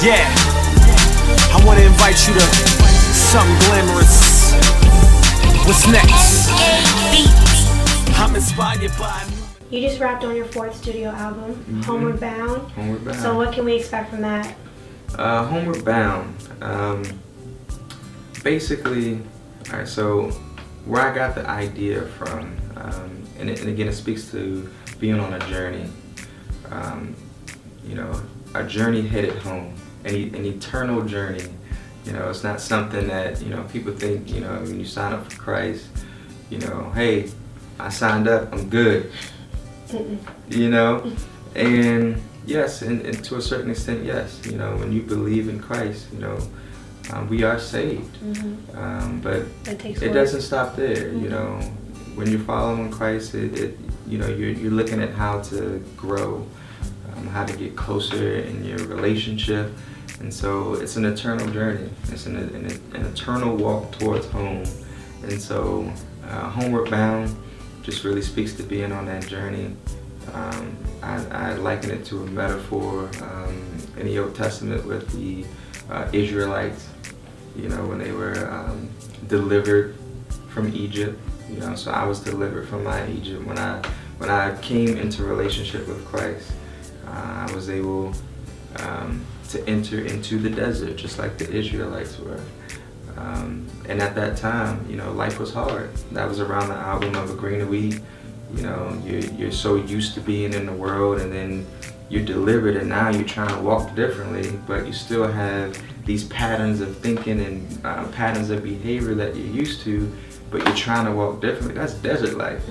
Yeah, I want to invite you to something glamorous. What's next? I'm inspired by. You just wrapped on your 4th studio album, Homeward Bound. Homeward Bound. So what can we expect from that? Homeward Bound. Basically, alright, so where I got the idea from, and again it speaks to being on a journey. You know, a journey headed home, an eternal journey. You know, it's not something that, you know, people think, you know, when you sign up for Christ, you know, hey, I signed up, I'm good. You know, and yes, and to a certain extent, yes, you know, when you believe in Christ, you know, we are saved. But it doesn't stop there. You know, when you're following Christ, you know, you're looking at how to grow, how to get closer in your relationship, and so it's an eternal journey. It's an eternal walk towards home, and so Homeward Bound just really speaks to being on that journey. I liken it to a metaphor in the Old Testament with the Israelites, you know, when they were delivered from Egypt. You know, so I was delivered from my Egypt when I came into relationship with Christ. I was able to enter into the desert just like the Israelites were. And at that time, you know, life was hard. That was around the album of A Green of Wheat. You know, you're so used to being in the world, and then you're delivered, and now you're trying to walk differently, but you still have these patterns of thinking and patterns of behavior that you're used to, but you're trying to walk differently. That's desert life.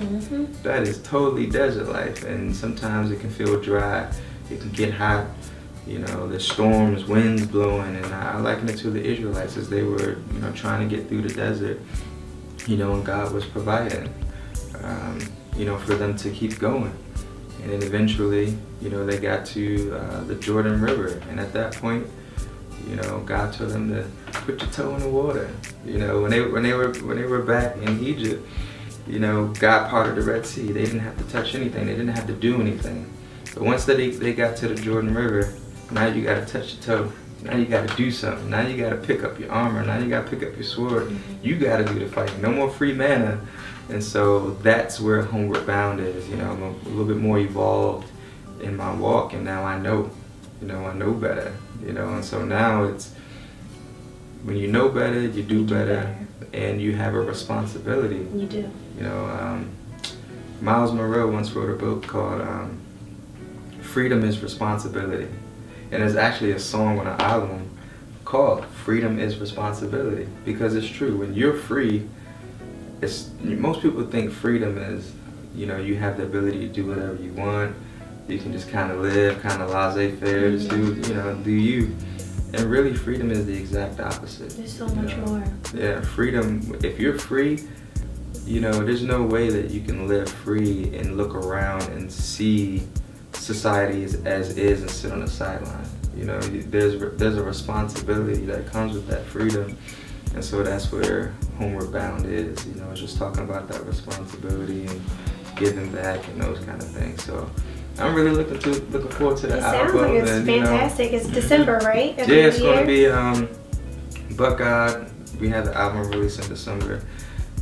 That is totally desert life, and sometimes it can feel dry. It can get hot. You know, there's storms, winds blowing, and I liken it to the Israelites as they were, you know, trying to get through the desert, you know, and God was providing, you know, for them to keep going. And then eventually, you know, they got to the Jordan River, and at that point, you know, God told them to put your toe in the water. You know, when they were back in Egypt, you know, God parted the Red Sea. They didn't have to touch anything. They didn't have to do anything. But once they got to the Jordan River, now you got to touch your toe. Now you got to do something. Now you got to pick up your armor. Now you got to pick up your sword. You got to do the fighting. No more free manna. And so that's where Homeward Bound is. You know, I'm a little bit more evolved in my walk, and now I know. You know, I know better. You know, and so now it's when you know better, you do better, and you have a responsibility. You do. You know, Miles Monroe once wrote a book called Freedom is Responsibility. And there's actually a song on an album called Freedom is Responsibility, because it's true. When you're free, most people think freedom is, you know, you have the ability to do whatever you want. You can just kind of live, kind of laissez-faire, just do you. And really, freedom is the exact opposite. There's so much more. Yeah, freedom, if you're free, you know, there's no way that you can live free and look around and see society as is and sit on the sideline. You know, there's a responsibility that comes with that freedom, and so that's where Homeward Bound is. You know, it's just talking about that responsibility and giving back and those kind of things. So I'm really looking forward to the album. It sounds like it's fantastic. It's December, right? Yeah, it's going to be Buckeye. We have the album released in December,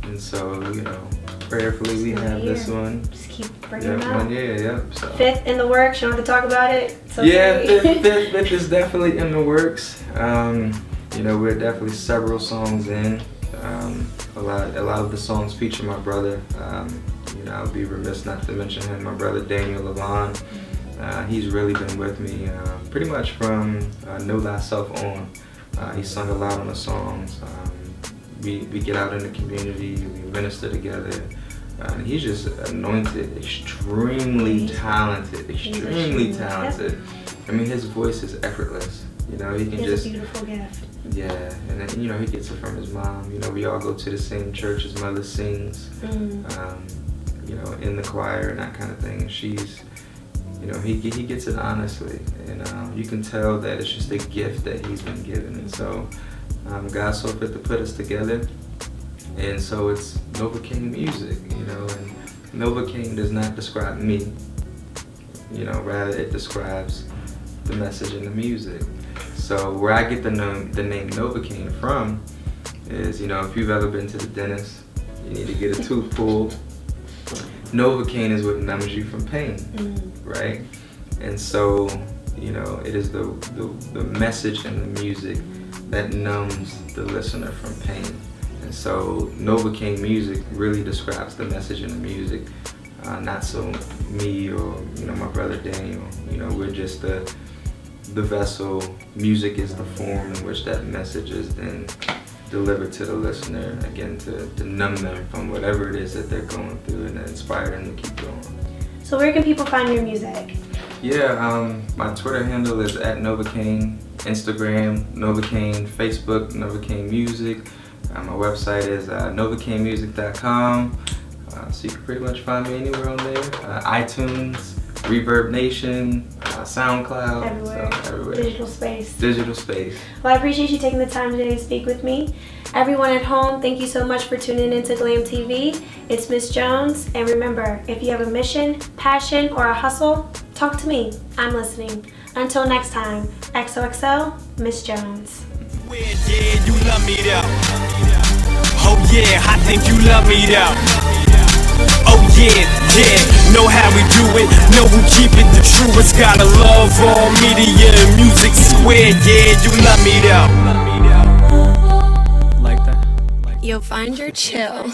and so, you know, prayerfully we have this one. Just keep bringing them out. So. 5th in the works. You don't have to talk about it. Yeah, fifth is definitely in the works. You know, we're definitely several songs in. A lot of the songs feature my brother. You know, I would be remiss not to mention him, my brother Daniel Levon. He's really been with me pretty much from Know Thyself on. He sung a lot on the songs. We get out in the community, we minister together. He's just anointed, extremely talented. I mean, his voice is effortless. You know, he can just a beautiful gift. Yeah, and then, you know, he gets it from his mom. You know, we all go to the same church. His mother sings, you know, in the choir and that kind of thing. And she's, you know, he gets it honestly, and you can tell that it's just a gift that he's been given. And so God saw fit to put us together, and so it's Novacayne music, you know. And Novacayne does not describe me, you know, rather it describes the message in the music. So where I get the name Novacayne from is, you know, if you've ever been to the dentist, you need to get a tooth pulled. Novacayne is what numbs you from pain, right? And so, you know, it is the message in the music that numbs the listener from pain. And so Novacayne music really describes the message in the music, not so me or, you know, my brother Daniel. You know, we're just the vessel. Music is the form in which that message is then delivered to the listener, again, to numb them from whatever it is that they're going through and inspire them to keep going. So where can people find your music? Yeah, my Twitter handle is @Novacayne, Instagram Novacayne, Facebook Novacayne Music. My website is novacaynemusic.com. So you can pretty much find me anywhere on there. iTunes, Reverb Nation, SoundCloud. Everywhere. So everywhere. Digital space. Digital space. Well, I appreciate you taking the time today to speak with me. Everyone at home, thank you so much for tuning into Glam TV. It's Miss Jones, and remember, if you have a mission, passion, or a hustle, talk to me. I'm listening. Until next time, XOXO, Miss Jones. Yeah, you love me though. Oh yeah, I think you love me though. Oh yeah, yeah, know how we do it, know who keep it the truest. Gotta love all media and music squared. Yeah, you love me though. Like that? You'll find your chill.